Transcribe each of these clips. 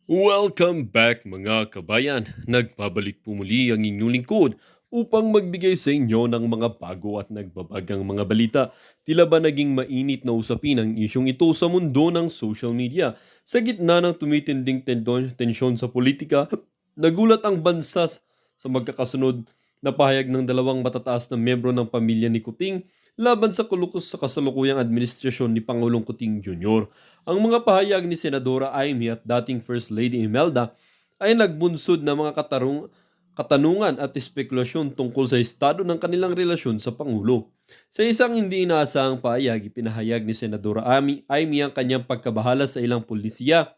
Welcome back mga kabayan. Nagbabalik po muli ang inyong lingkod upang magbigay sa inyo ng mga bago at nagbabagang mga balita. Tila ba naging mainit na usapin ang isyong ito sa mundo ng social media? Sa gitna ng tumitinding tensyon sa politika, nagulat ang bansa sa magkakasunod na pahayag ng dalawang matataas na miyembro ng pamilya ni Kuting laban sa kulukus sa kasalukuyang administrasyon ni Pangulong Kuting Jr. Ang mga pahayag ni Senadora Amy at dating First Lady Imelda ay nagbunsod ng mga katanungan at espekulasyon tungkol sa estado ng kanilang relasyon sa Pangulo. Sa isang hindi inaasahang pahayag, ipinahayag ni Senadora Amy ang kanyang pagkabahala sa ilang pulisya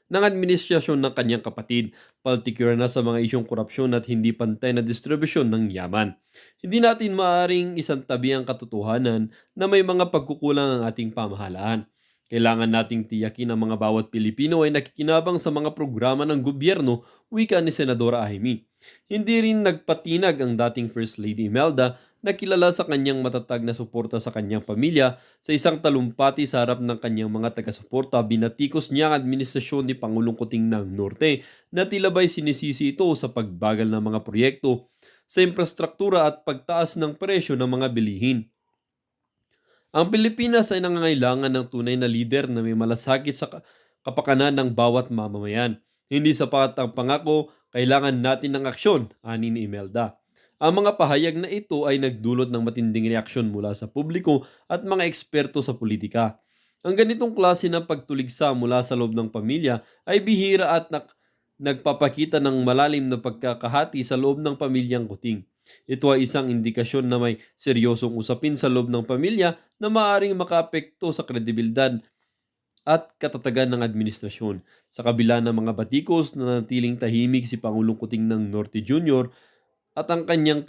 ng administrasyon ng kanyang kapatid, partikular na sa mga isyong korupsyon at hindi pantay na distribusyon ng yaman. Hindi natin maaring isantabi ang katotohanan na may mga pagkukulang ang ating pamahalaan. Kailangan nating tiyakin ang mga bawat Pilipino ay nakikinabang sa mga programa ng gobyerno, wika ni Senadora Amy. Hindi rin nagpatinag ang dating First Lady Imelda na kilala sa kanyang matatag na suporta sa kanyang pamilya. Sa isang talumpati sa harap ng kanyang mga taga-suporta, binatikos niya ang administrasyon ni Pangulong Kuting ng Norte na tila ba'y sinisisi ito sa pagbagal ng mga proyekto sa infrastruktura at pagtaas ng presyo ng mga bilihin. Ang Pilipinas ay nangangailangan ng tunay na lider na may malasakit sa kapakanan ng bawat mamamayan. Hindi sapat ang pangako, kailangan natin ng aksyon, ani ni Imelda. Ang mga pahayag na ito ay nagdulot ng matinding reaksyon mula sa publiko at mga eksperto sa politika. Ang ganitong klase ng pagtuligsa mula sa loob ng pamilya ay bihira at nagpapakita ng malalim na pagkakahati sa loob ng pamilyang Kuting. Ito ay isang indikasyon na may seryosong usapin sa loob ng pamilya na maaaring makaapekto sa kredibilidad at katatagan ng administrasyon. Sa kabila ng mga batikos na natiling tahimik si Pangulong Kuting ng Norte Jr. at ang kanyang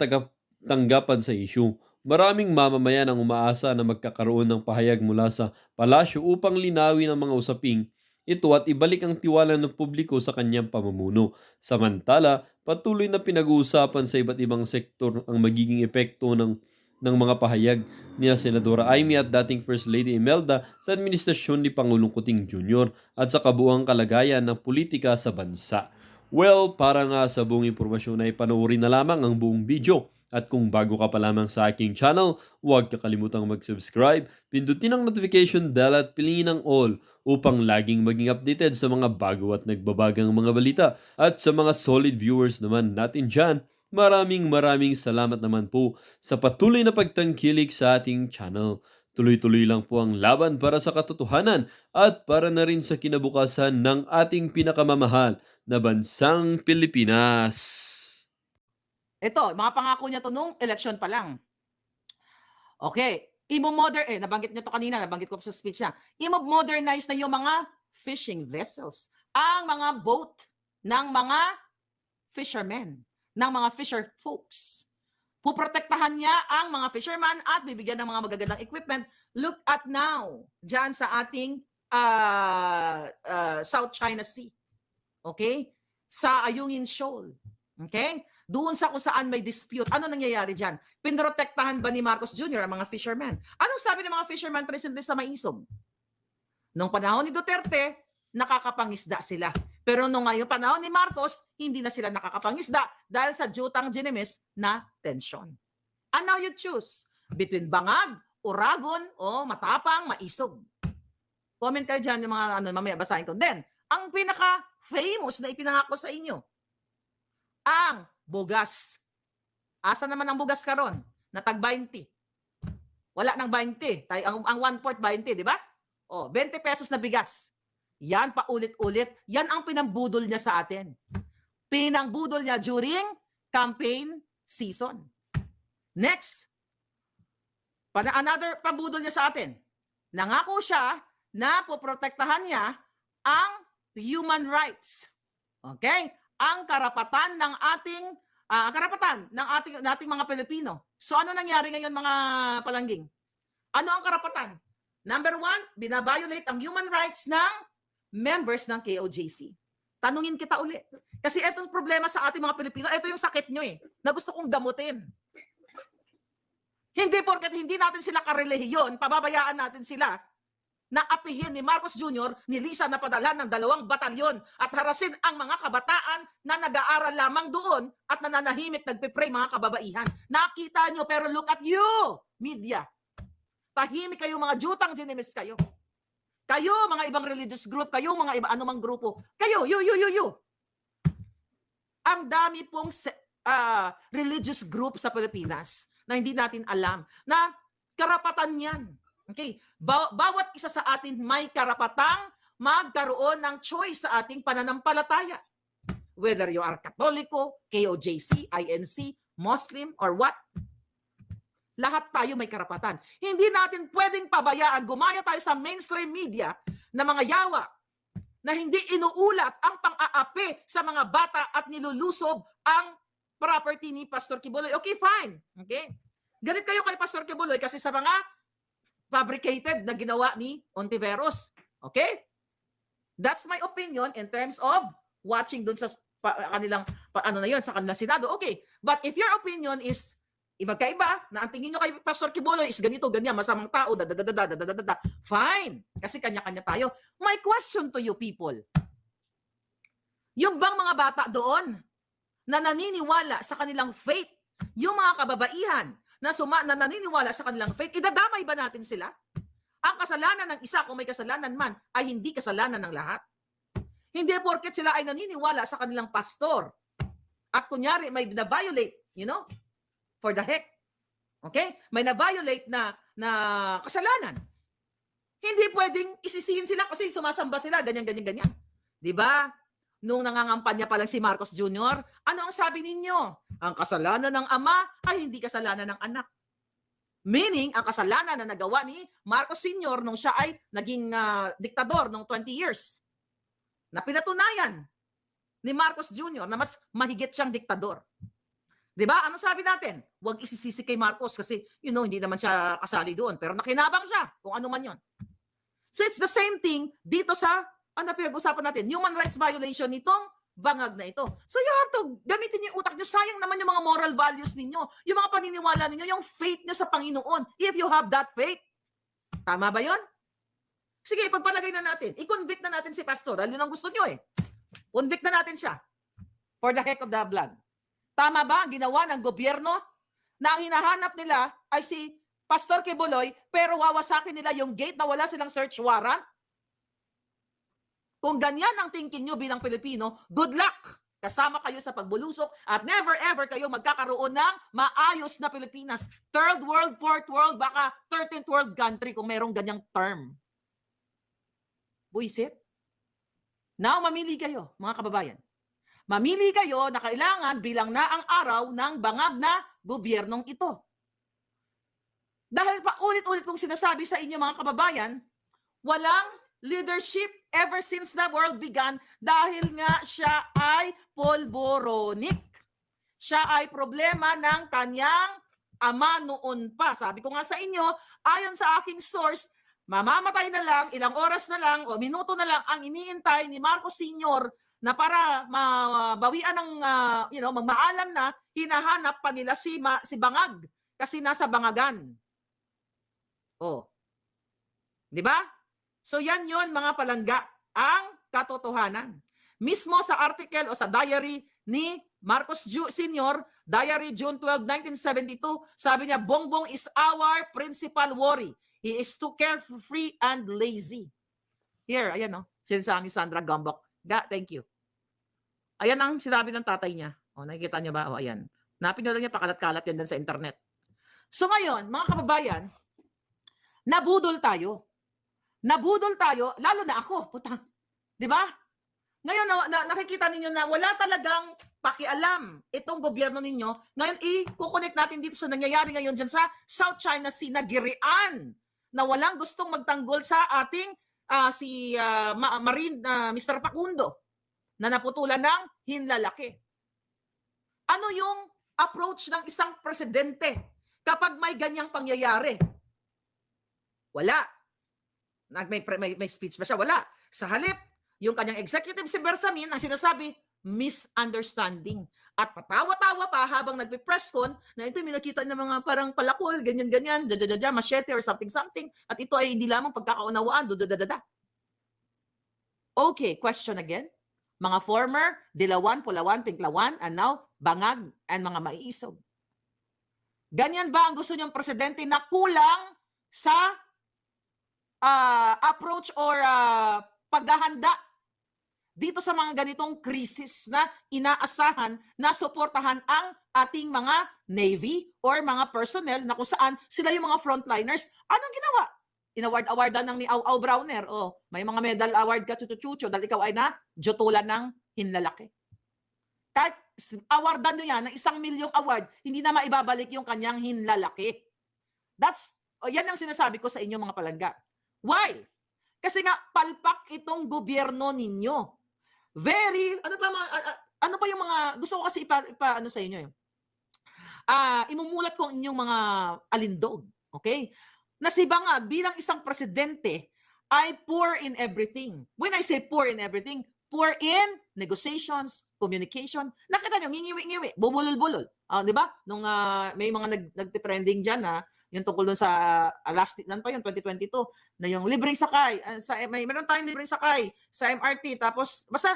tanggapan sa isyu, maraming mamamayan ang umaasa na magkakaroon ng pahayag mula sa palasyo upang linawin ang mga usaping ito at ibalik ang tiwala ng publiko sa kanyang pamumuno. Samantala, patuloy na pinag-uusapan sa iba't ibang sektor ang magiging epekto ng mga pahayag ni Senadora Amy at dating First Lady Imelda sa administrasyon ni Pangulong Kuting Jr. at sa kabuuang kalagayan ng politika sa bansa. Well, para nga sa buong impormasyon ay panoorin na lamang ang buong video. At kung bago ka pa lamang sa aking channel, huwag kakalimutang mag-subscribe, pindutin ang notification bell at piliin ang all upang laging maging updated sa mga bago at nagbabagang mga balita. At sa mga solid viewers naman natin dyan, maraming salamat naman po sa patuloy na pagtangkilik sa ating channel. Tuloy-tuloy lang po ang laban para sa katotohanan at para na rin sa kinabukasan ng ating pinakamamahal na bansang Pilipinas. Ito, mga pangako niya 'to nung eleksyon pa lang. Okay, nabanggit niya 'to kanina, nabanggit ko sa speech niya. Imo-modernize na yung mga fishing vessels, ang mga boat ng mga fishermen, ng mga fisher folks. Puprotektahan niya ang mga fisherman at bibigyan ng mga magagandang equipment. Look at now, diyan sa ating South China Sea. Okay? Sa Ayungin Shoal. Okay? Doon sa kung saan may dispute. Ano nangyayari dyan? Pinrotektahan ba ni Marcos Jr. ang mga fishermen? Anong sabi ng mga fishermen recently sa Maisog? Nung panahon ni Duterte, nakakapangisda sila. Pero nung ngayon panahon ni Marcos, hindi na sila nakakapangisda dahil sa jutang ginimis na tensyon. And now you choose between bangag, uragon, o matapang, maisog. Comment kayo dyan yung mga mamaya basahin ko. Then, ang pinaka-famous na ipinangako sa inyo, ang bugas. Asa naman ang bugas karon? Na tag 20. Wala nang 20. Ang 1/4 20, di ba? O, 20 pesos na bigas. Yan paulit-ulit. Yan ang pinambudol niya sa atin. Pinambudol niya during campaign season. Next. Another pabudol niya sa atin. Nangako siya na poprotektahan niya ang human rights. Okay? Ang karapatan ng ating mga Pilipino. So ano nangyari ngayon mga palangging? Ano ang karapatan? Number 1, binabiolate ang human rights ng members ng KOJC. Tanungin kita uli. Kasi itong problema sa ating mga Pilipino, ito yung sakit nyo na gusto kong gamutin. Hindi porket hindi natin sila karelihiyon, pababayaan natin sila na apihin ni Marcos Jr. ni Lisa na padala ng 2 batalyon at harasin ang mga kabataan na nag-aaral lamang doon at nananahimik nagpe-pray mga kababaihan. Nakita nyo, pero look at you, media. Tahimik kayo, mga jutang ginimis kayo. Kayo, mga ibang religious group, kayo, mga iba anumang grupo. Kayo, you. Ang dami pong religious group sa Pilipinas na hindi natin alam na karapatan yan. Okay? Bawat isa sa atin may karapatang magkaroon ng choice sa ating pananampalataya. Whether you are Katoliko, KOJC, INC, Muslim, or what. Lahat tayo may karapatan. Hindi natin pwedeng pabayaan, gumaya tayo sa mainstream media na mga yawa na hindi inuulat ang pang-aapi sa mga bata at nilulusob ang property ni Pastor Kibuloy. Okay, fine. Okay? Galit kayo kay Pastor Kibuloy kasi sa mga fabricated na ginawa ni Ontiveros. Okay? That's my opinion in terms of watching dun sa kanilang, sa kanilang Senado. Okay. But if your opinion is magkaiba, na ang tingin nyo kay Pastor Kibuloy is ganito, ganyan, masamang tao, fine. Kasi kanya-kanya tayo. My question to you people, yung bang mga bata doon na naniniwala sa kanilang faith, yung mga kababaihan na naniniwala sa kanilang faith, idadamay ba natin sila? Ang kasalanan ng isa, kung may kasalanan man, ay hindi kasalanan ng lahat. Hindi porket sila ay naniniwala sa kanilang pastor at kunyari may na-violate, for the heck. Okay? May na-violate na kasalanan. Hindi pwedeng isisihin sila kasi sumasamba sila, ganyan. Diba? Nung nangangampanya pa lang si Marcos Jr., ano ang sabi ninyo? Ang kasalanan ng ama ay hindi kasalanan ng anak. Meaning, ang kasalanan na nagawa ni Marcos Sr. nung siya ay naging diktador nung 20 years, na pinatunayan ni Marcos Jr. na mas mahigit siyang diktador. Diba? Ano sabi natin? Huwag isisisi kay Marcos kasi, hindi naman siya kasali doon. Pero nakinabang siya, kung ano man yon. So it's the same thing dito sa pinag-usapan natin, human rights violation nitong bangag na ito. So you have to gamitin yung utak nyo. Sayang naman yung mga moral values ninyo, yung mga paniniwala ninyo, yung faith nyo sa Panginoon. If you have that faith. Tama ba yon? Sige, pagpalagay na natin. I-convict na natin si pastor. Dahil yun ang gusto nyo eh. Convict na natin siya. For the heck of the blood. Tama ba ang ginawa ng gobyerno na ang hinahanap nila ay si Pastor Kibuloy pero wawasakin nila yung gate na wala silang search warrant? Kung ganyan ang thinking nyo bilang Pilipino, good luck! Kasama kayo sa pagbulusok at never ever kayo magkakaroon ng maayos na Pilipinas. Third world, fourth world, baka 13th world country kung merong ganyang term. Buisit? Now, mamili kayo, mga kababayan. Mamili kayo na kailangan bilang na ang araw ng bangag na gobyernong ito. Dahil pa ulit-ulit kong sinasabi sa inyo, mga kababayan, walang leadership ever since the world began dahil nga siya ay polboronic. Siya ay problema ng kanyang ama noon pa. Sabi ko nga sa inyo, ayon sa aking source, mamamatay na lang, ilang oras na lang o minuto na lang ang iniintay ni Marcos Sr. na para mabawian ng, magmaalam na, hinahanap pa nila si Bangag kasi nasa Bangagan. Oh. Di ba? So yan yon mga palangga, ang katotohanan. Mismo sa article o sa diary ni Marcos Sr., diary June 12, 1972, sabi niya, Bongbong is our principal worry. He is too carefree and lazy. Here, ayan sinasabi ni Sandra Gambok. Thank you. Ayan ang sinabi ng tatay niya. Nakikita niyo ba? Ayan. Napin nyo lang niya, pakalat-kalat yan din sa internet. So ngayon, mga kababayan, nabudol tayo. Nabudol tayo, lalo na ako. Puta. Di ba? Ngayon, nakikita ninyo na wala talagang pakialam itong gobyerno ninyo. Ngayon, i-connect natin dito sa nangyayari ngayon dyan sa South China Sea na girian na walang gustong magtanggol sa ating Marine Mr. Facundo na naputulan ng hinlalaki. Ano yung approach ng isang presidente kapag may ganyang pangyayari? Wala. May speech ba siya? Wala. Sa halip, yung kanyang executive si Bersamin ang sinasabi, misunderstanding. At patawa-tawa pa habang nagpe-press con na ito may nakita ng mga parang palakol, ganyan-ganyan, dadadada, machete or something-something. At ito ay hindi lamang pagkakaunawaan, dadadada. Okay, question again. Mga former, Dilawan, Pulawan, Pinklawan, and now Bangag and mga maiisog. Ganyan ba ang gusto niyong presidente na kulang sa approach or paghahanda dito sa mga ganitong krisis na inaasahan na suportahan ang ating mga Navy or mga personnel na kung saan sila yung mga frontliners? Anong ginawa? Inaward-awardan ng ni Au Browner. Oh, may mga medal award ka, chuchu-chuchu, dahil ikaw ay na-jotulan ng hinlalaki. Kahit awardan nyo yan ng 1 milyong award, hindi na maibabalik yung kanyang hinlalaki. Yan ang sinasabi ko sa inyo mga palangga. Why? Kasi nga, palpak itong gobyerno ninyo. Ano pa yung mga, gusto ko kasi ano sa inyo imumulat ko inyong mga alindog. Okay? Na si Bangag bilang isang presidente ay poor in everything. When I say poor in everything, poor in negotiations, communication. Nakita nyo, ngingiwi-ngiwi, bubulol-bulol. Di ba? Nung may mga nagtitrending dyan, yung tungkol dun sa last, nan pa yun, 2022, na yung libreng sakay. Meron tayong libreng sakay sa MRT. Tapos, basta,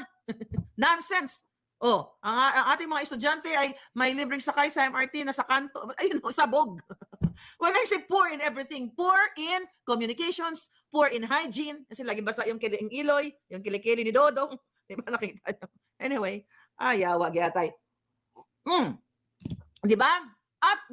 nonsense. Ang ating mga estudyante ay may libreng sakay sa MRT na sa kanto, ayun, sabog. When I say poor in everything, poor in communications, poor in hygiene, kasi lagi basa yung kiling Iloy, yung kilikili ni Dodong, di ba nakita nyo? Anyway, ayawa, gyatay. Di ba? At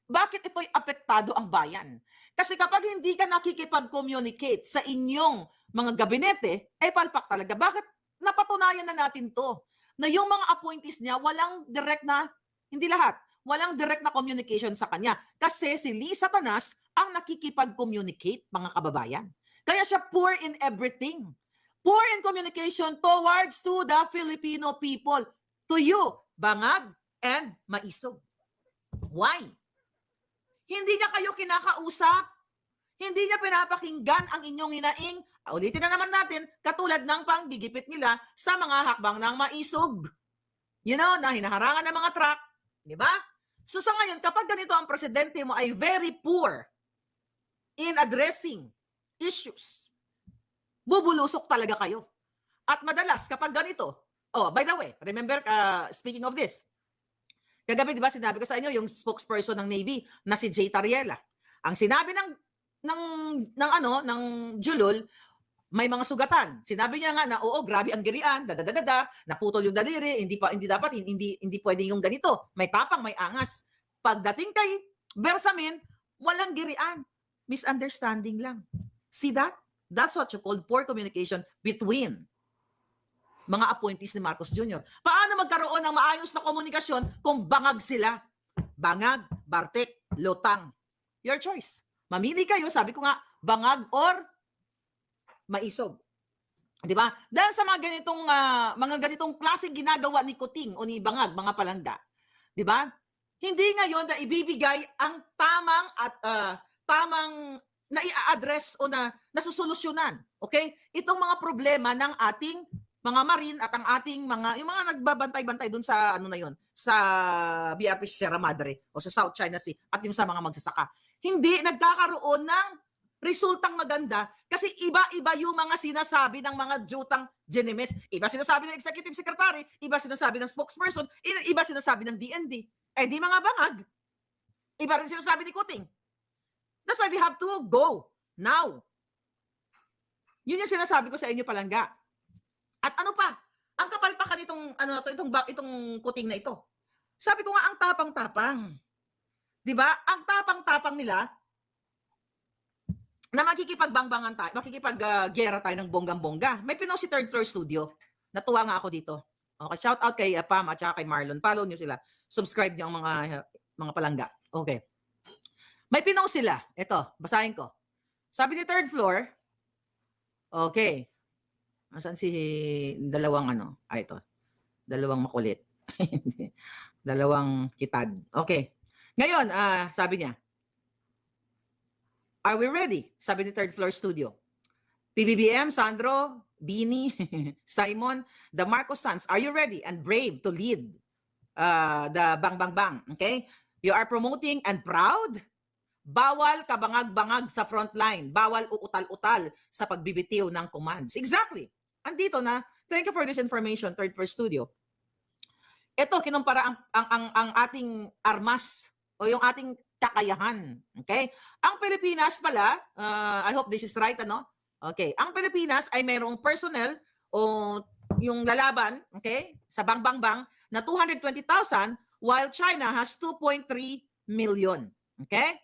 bakit ito'y apektado ang bayan? Kasi kapag hindi ka nakikipag-communicate sa inyong mga gabinete, palpak talaga. Bakit napatunayan na natin to? Na yung mga appointees niya, walang direct na, hindi lahat, walang direct na communication sa kanya. Kasi si Lisa Tanas ang nakikipag-communicate, mga kababayan. Kaya siya poor in everything. Poor in communication towards to the Filipino people. To you, Bangag and Maisog. Why? Hindi niya kayo kinakausap. Hindi niya pinapakinggan ang inyong hinaing. Ulitin na naman natin, katulad ng panggigipit nila sa mga hakbang ng Maisog. You know, na hinaharangan ng mga truck. Di ba? So sa ngayon, kapag ganito ang presidente mo ay very poor in addressing issues, bubulusok talaga kayo. At madalas, kapag ganito, by the way, remember, speaking of this, kagabi, di ba, sinabi ko sa inyo, yung spokesperson ng Navy na si Jay Tariela. Ang sinabi ng Julul, may mga sugatan. Sinabi niya nga na grabe ang girian, naputol yung daliri, hindi pwede yung ganito. May tapang, may angas. Pagdating kay Bersamin, walang girian. Misunderstanding lang. See that? That's what you call poor communication between mga appointees ni Marcos Jr. Paano magkaroon ng maayos na komunikasyon kung bangag sila? Bangag, Bartek, Lotang. Your choice. Mamili kayo, sabi ko nga, Bangag or Maisog. 'Di ba? Dahil sa mga ganitong klaseng ginagawa ni Kuting o ni Bangag, mga palangga. 'Di ba? Hindi ngayon na ibibigay ang tamang na i-address o na nasusolusyonan. Okay? Itong mga problema ng ating mga marine at ang ating yung mga nagbabantay-bantay dun sa sa BRP Sierra Madre o sa South China Sea at yung sa mga magsasaka. Hindi nagkakaroon ng resultang maganda kasi iba-iba yung mga sinasabi ng mga jutang Genemes. Iba sinasabi ng executive secretary, iba sinasabi ng spokesperson, iba sinasabi ng DND. Di mga bangag. Iba rin sinasabi ni Kuting. That's why they have to go now. Yun yung sinasabi ko sa inyo, palangga. At ano pa? Ang kapalpakan itong Kuting na ito. Sabi ko nga, ang tapang-tapang. 'Di ba? Ang tapang-tapang nila na makikipagbangbangan tayo, makikipaggera tayo ng bonggang-bongga. May pinost si Third Floor Studio. Natuwa nga ako dito. Okay, shout out kay Pam at saka kay Marlon. Follow niyo sila. Subscribe niyo ang mga palangga. Okay. May pinost sila. Ito, basahin ko. Sabi ni Third Floor, okay. Nasaan si dalawang ito. Dalawang makulit. Dalawang kitad. Okay. Ngayon, sabi niya, are we ready? Sabi ni Third Floor Studio. PBBM, Sandro, Bini, Simon, the Marcos sons, are you ready and brave to lead the Bang Bang Bang? Okay? You are promoting and proud. Bawal kabangag-bangag sa front line. Bawal uutal-utal sa pagbibitiw ng commands. Exactly. Andito na. Thank you for this information, Third First Studio. Ito, kinumpara ang ating armas o yung ating kakayahan. Okay? Ang Pilipinas pala, I hope this is right, ano? Okay. Ang Pilipinas ay mayroong personnel o yung lalaban, okay, sa Bang Bang Bang na 220,000 while China has 2.3 million. Okay?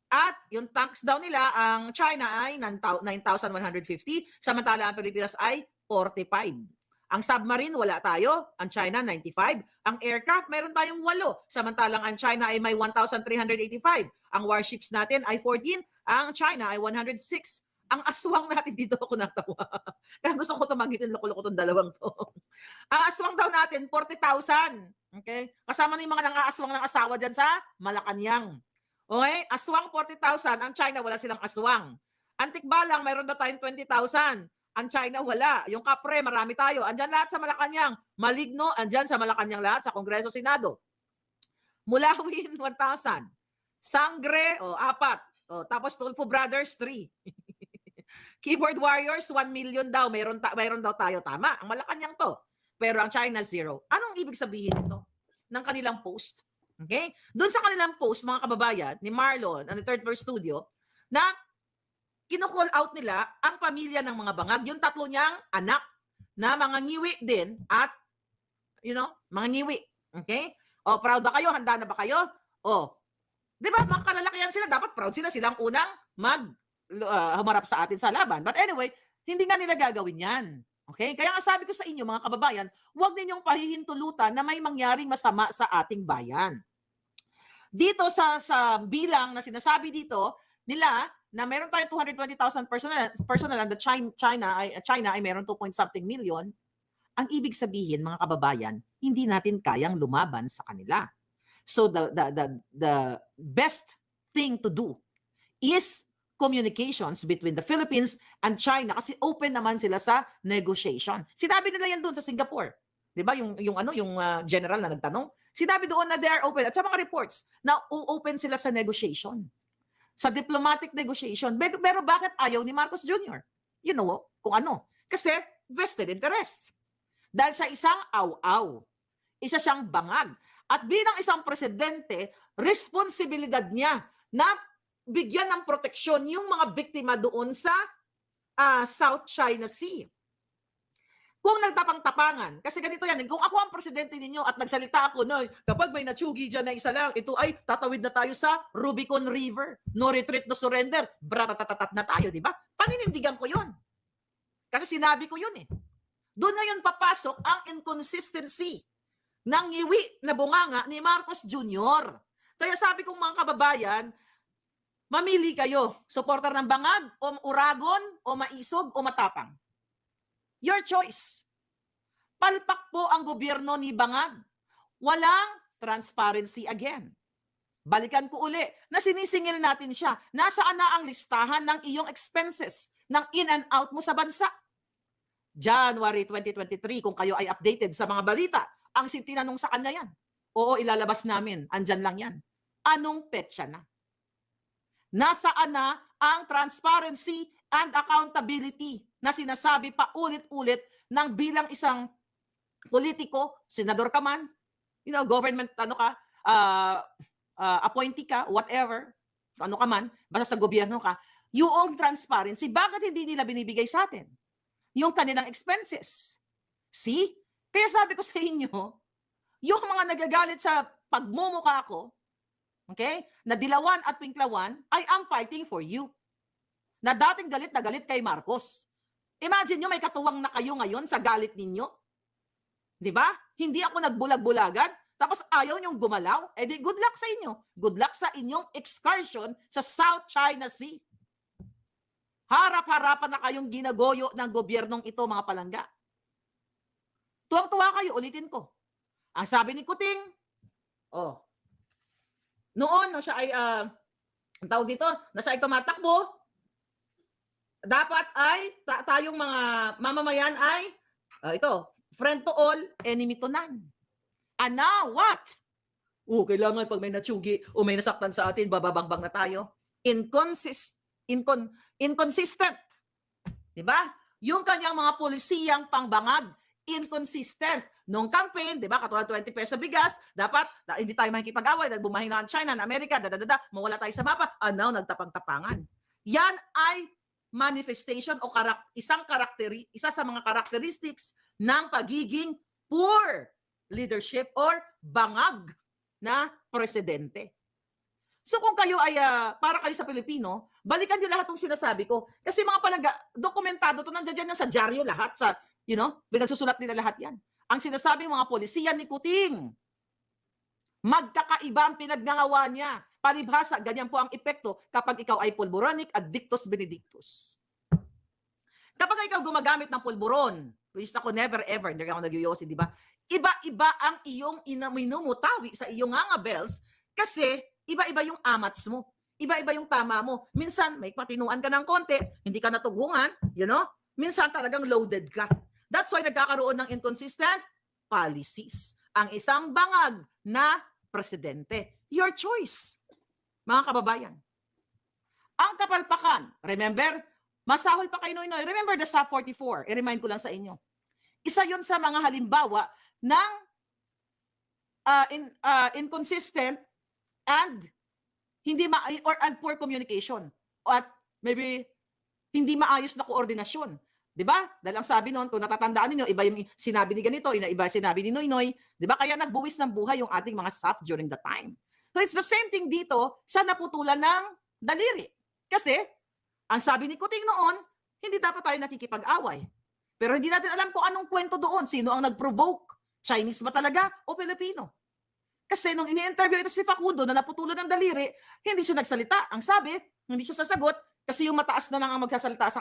At yung tanks daw nila, ang China ay 9,150, samantala ang Pilipinas ay 45. Ang submarine, wala tayo. Ang China, 95. Ang aircraft, meron tayong 8. Samantalang ang China ay may 1,385. Ang warships natin ay 14. Ang China ay 106. Ang aswang natin, dito ako natawa. Kaya gusto ko tumagitin, loko-loko itong dalawang to. Ang aswang daw natin, 40,000. Okay? Kasama na yung mga nang-aaswang ng asawa dyan sa Malacanang. Okay? Aswang, 40,000. Ang China, wala silang aswang. Antikbalang, mayroon na tayong 20,000. Ang China, wala. Yung kapre, marami tayo. Andyan lahat sa Malacanang. Maligno, andyan sa Malacanang lahat, sa Kongreso, Senado. Mulawin, 1,000. Sangre, 4. Tapos Tulfo Brothers, 3. Keyboard Warriors, 1 million daw. Mayroon daw tayo. Tama. Ang Malacanang to. Pero ang China, 0. Anong ibig sabihin ito ng kanilang post? Okay? Doon sa kanilang post, mga kababayan, ni Marlon, ang Third First Studio, na kino-call out nila ang pamilya ng mga bangag, yung 3 niyang anak na mga ngiwi din at, mga ngiwi. Okay? Proud ba kayo? Handa na ba kayo? Di ba, mga kalalakihan sila, dapat proud sila, silang unang humarap sa atin sa laban. But anyway, hindi nga nila gagawin yan. Okay? Kaya nga sabi ko sa inyo, mga kababayan, huwag ninyong pahihintulutan na may mangyaring masama sa ating bayan. Dito sa bilang na sinasabi dito nila, na meron tayong 220,000 personnel and the China ay meron 2 million, ang ibig sabihin, mga kababayan, hindi natin kayang lumaban sa kanila. So the best thing to do is communications between the Philippines and China kasi open naman sila sa negotiation. Sinabi nila yan doon sa Singapore. 'Di ba? Yung general na nagtanong, sinabi doon na they are open at sa mga reports na open sila sa negotiation. Sa diplomatic negotiation. Pero bakit ayaw ni Marcos Jr.? You know kung ano. Kasi vested interest. Dahil siya isang aw-aw. Isa siyang bangag. At bilang isang presidente, responsibilidad niya na bigyan ng proteksyon yung mga biktima doon sa South China Sea. Kung nagtapang-tapangan, kasi ganito yan, kung ako ang presidente ninyo at nagsalita ako na kapag may natsugi dyan na isa lang, ito ay tatawid na tayo sa Rubicon River. No retreat, no surrender. Bratatatat na tayo, di ba? Paninindigan ko yun. Kasi sinabi ko yun eh. Doon ngayon papasok ang inconsistency ng ngiwi na bunganga ni Marcos Jr. Kaya sabi kong mga kababayan, mamili kayo. Supporter ng bangag, o uragon, o maisog, o matapang. Your choice. Palpak po ang gobyerno ni Bangag. Walang transparency again. Balikan ko uli na sinisingil natin siya. Nasaan na ang listahan ng iyong expenses ng in and out mo sa bansa? January 2023, kung kayo ay updated sa mga balita, ang tinanong sa kanya yan. Oo, ilalabas namin. Andyan lang yan. Anong petsa na? Nasaan na ang transparency and accountability na sinasabi pa ulit-ulit ng bilang isang politiko, senador ka man, government, appointee ka, whatever, ano ka man, basta sa gobyerno ka, yung transparency, bakit hindi nila binibigay sa atin? Yung kanilang expenses. See? Kaya sabi ko sa inyo, yung mga nagagalit sa pagmumukha ko, okay, na dilawan at pinklawan, I am fighting for you. Na dating galit na galit kay Marcos. Imagine nyo, may katuwang na kayo ngayon sa galit ninyo. Di ba? Hindi ako nagbulag-bulagan, tapos ayaw nyong gumalaw. Eh di, good luck sa inyo. Good luck sa inyong excursion sa South China Sea. Harap-harapan na kayong ginagoyo ng gobyernong ito, mga palangga. Tuwang-tuwa kayo, ulitin ko. Ang sabi ni Kuting, noon na siya ay, ang tawag dito, na siya ay tumatakbo, dapat ay tayong mga mamamayan ay ito, friend to all, enemy to none. And now, what? Kailangan pag may natsugi o may nasaktan sa atin, bababangbang na tayo. Inconsistent. Diba? Yung kanyang mga polisiyang pangbangag, inconsistent. Nung campaign, diba, katulad 20 peso bigas, dapat hindi tayo makikipag-away dahil bumahin na ang China, ang Amerika, mawala tayo sa mapa, now nagtapang-tapangan. Yan ay manifestation o isa sa mga characteristics ng pagiging poor leadership or bangag na presidente. So kung kayo ay para kayo sa Pilipino, balikan niyo lahat ng sinasabi ko. Kasi mga dokumentado to, nandiyan yan sa dyaryo lahat, sa, pinagsusulat nila lahat yan. Ang sinasabi mga polisiyan ni Kuting, magkakaiba ang pinagngangawa niya. Palibhasa, ganyan po ang epekto kapag ikaw ay pulboronic addictus benedictus. Kapag ikaw gumagamit ng pulburon, which ako never ever, hindi ako nagyuyosi, di ba? Iba-iba ang iyong minumutawi sa iyong bells kasi iba-iba yung amats mo. Iba-iba yung tama mo. Minsan, may patinuan ka ng konti, hindi ka natughungan, Minsan talagang loaded ka. That's why nagkakaroon ng inconsistent policies. Ang isang bangag na presidente. Your choice, mga kababayan. Ang kapalpakan, remember, masahol pa kay Noynoy. Remember the SAP 44, i-remind ko lang sa inyo. Isa yon sa mga halimbawa ng inconsistent and poor communication at maybe hindi maayos na koordinasyon. 'Di ba? Dahil ang sabi noon, kung natatandaan niyo, iba yung sinabi ni ganito, iba sinabi ni Noynoy, 'di ba? Kaya nagbuwis ng buhay yung ating mga staff during the time. So it's the same thing dito sa naputulan ng daliri. Kasi ang sabi ni Kuting noon, hindi dapat tayo nakikipag-away. Pero hindi natin alam kung anong kwento doon, sino ang nag-provoke, Chinese ba talaga o Pilipino? Kasi nung ini-interview ito si Facundo na naputulan ng daliri, hindi siya nagsalita. Ang sabi, hindi siya sasagot kasi yung mataas na lang ang magsasalita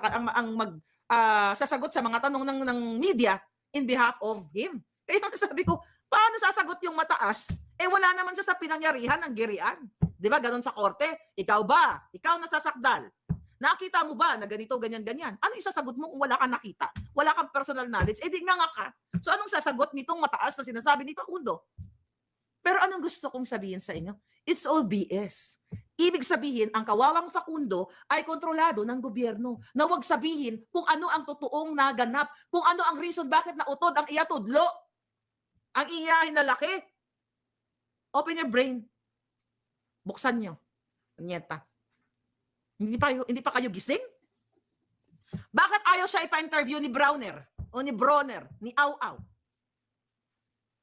sasagot sa mga tanong ng media in behalf of him. Kaya sabi ko, paano sasagot yung mataas? Wala naman siya sa pinangyarihan ng girian. 'Di ba? Ganon sa korte. Ikaw ba? Ikaw nasasakdal. Nakita mo ba na ganito, ganyan, ganyan? Ano isasagot mo kung wala kang nakita? Wala kang personal knowledge? Di nga ka. So anong sasagot nitong mataas na sinasabi ni Facundo? Pero anong gusto kong sabihin sa inyo? It's all BS. Ibig sabihin, ang kawawang Facundo ay kontrolado ng gobyerno. Na huwag sabihin kung ano ang totoong naganap, kung ano ang reason bakit nautod ang iyatudlo, ang iyahin na laki. Open your brain. Buksan nyo. Nyeta. Hindi pa kayo gising? Bakit ayaw siya ipa-interview ni Browner o ni Bronner, ni Au-Au?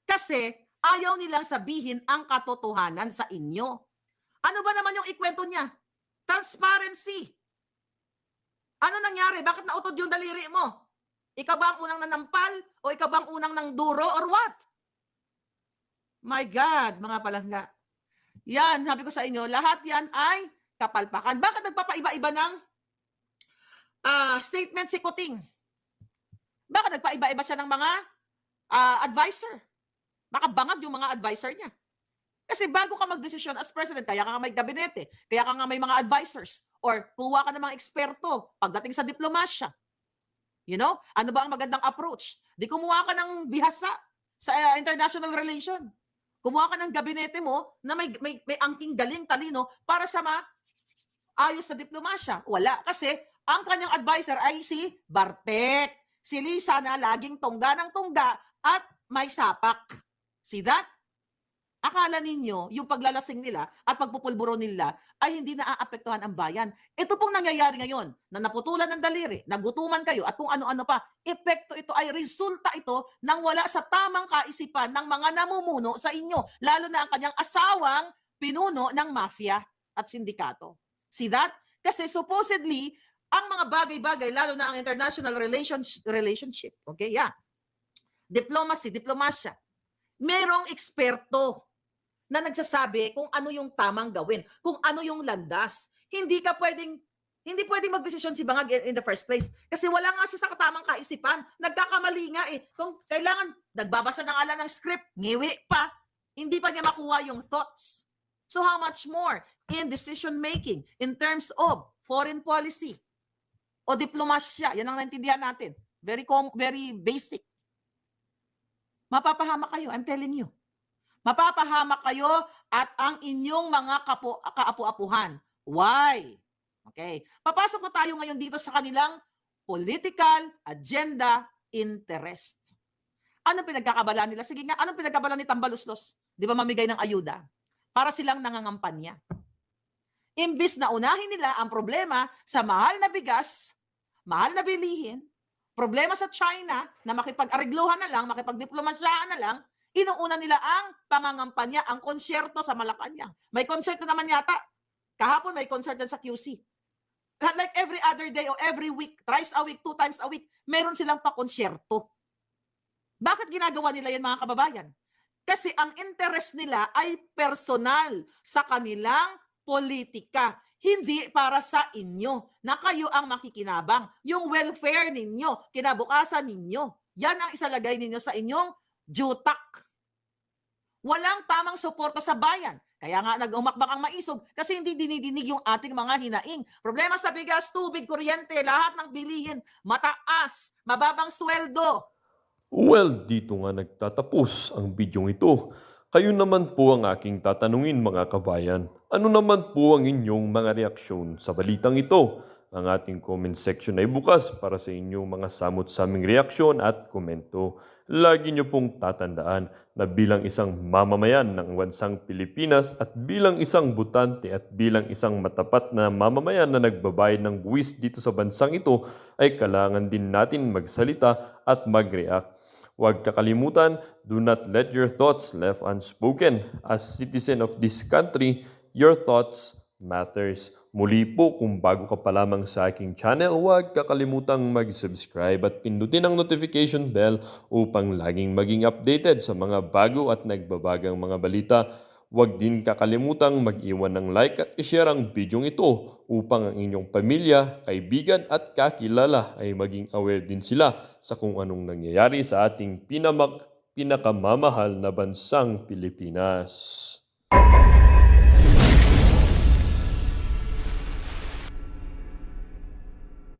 Kasi ayaw nilang sabihin ang katotohanan sa inyo. Ano ba naman yung ikwento niya? Transparency. Ano nangyari? Bakit nautod yung daliri mo? Ikaw ba ang unang nanampal? O ikaw ba ang unang nang duro? Or what? My God, mga palangga. Yan, sabi ko sa inyo, lahat yan ay kapalpakan. Bakit nagpapaiba-iba ng statement si Kuting? Bakit nagpaiba-iba siya ng mga advisor? Baka bangag yung mga advisor niya. Kasi bago ka magdesisyon as president, kaya ka nga may gabinete, kaya ka nga may mga advisors, or kuha ka ng mga eksperto pagdating sa diplomasya. Ano ba ang magandang approach? Di kumuha ka ng bihasa sa international relation. Kumuha ka ng gabinete mo na may angking galing talino para sa ayos sa diplomasya. Wala. Kasi ang kanyang advisor ay si Bartek. Si Lisa na laging tungga ng tungga at may sapak. See that? Akala ninyo, yung paglalasing nila at pagpupulburo nila ay hindi naaapektuhan ang bayan. Ito pong nangyayari ngayon, na naputulan ng daliri, nagutuman kayo at kung ano-ano pa, epekto ito ay resulta ito ng wala sa tamang kaisipan ng mga namumuno sa inyo, lalo na ang kanyang asawang pinuno ng mafia at sindikato. See that? Kasi supposedly, ang mga bagay-bagay, lalo na ang international relationship, okay, diplomacy, diplomasya, merong eksperto na nagsasabi kung ano yung tamang gawin, kung ano yung landas. Hindi pwedeng magdesisyon si Bangag in the first place. Kasi wala nga siya sa katamang kaisipan. Nagkakamali nga eh. Kung kailangan, nagbabasa na nga lang ng script, ngiwi pa, hindi pa niya makuha yung thoughts. So how much more in decision making in terms of foreign policy? o diplomasya. Yan ang naintindihan natin. Very basic. Mapapahamak kayo, I'm telling you. Mapapahamak kayo at ang inyong mga kaapu-apuhan. Why? Okay. Papasok na tayo ngayon dito sa kanilang political agenda interest. Anong pinagkakabala nila? Sige nga, anong pinagkakabala ni Tambaluslos? Di ba mamigay ng ayuda? Para silang nangangampanya. Imbis na unahin nila ang problema sa mahal na bigas, mahal na bilihin, problema sa China na makipag-arigluhan na lang, makipagdiplomasyaan na lang, inuuna nila ang pangangampanya, ang konsyerto sa Malacanang. May konserto naman yata. Kahapon may concert sa QC. Like every other day or every week, thrice a week, 2 times a week, meron silang pakonsyerto. Bakit ginagawa nila yan, mga kababayan? Kasi ang interest nila ay personal sa kanilang politika. Hindi para sa inyo na kayo ang makikinabang. Yung welfare ninyo, kinabukasan ninyo, yan ang isalagay ninyo sa inyong jutak. Walang tamang suporta sa bayan. Kaya nga nag-umakbak ang maisog kasi hindi dinidinig yung ating mga hinaing. Problema sa bigas, tubig, kuryente, lahat ng bilihin, mataas, mababang sweldo. Well, dito nga nagtatapos ang bidyong ito. Kayo naman po ang aking tatanungin, mga kabayan. Ano naman po ang inyong mga reaksyon sa balitang ito? Ang ating comment section ay bukas para sa inyong mga samot-saming reaksyon at komento. Lagi niyo pong tatandaan na bilang isang mamamayan ng bansang Pilipinas at bilang isang botante at bilang isang matapat na mamamayan na nagbabayad ng buwis dito sa bansang ito ay kailangan din natin magsalita at mag-react. Huwag kakalimutan, do not let your thoughts left unspoken. As citizen of this country, your thoughts matters. Muli po, kung bago ka pa lamang sa aking channel, huwag kakalimutang mag-subscribe at pindutin ang notification bell upang laging maging updated sa mga bago at nagbabagang mga balita. Huwag din kakalimutang mag-iwan ng like at i-share ang bidyong ito upang ang inyong pamilya, kaibigan at kakilala ay maging aware din sila sa kung anong nangyayari sa ating pinakamamahal na bansang Pilipinas.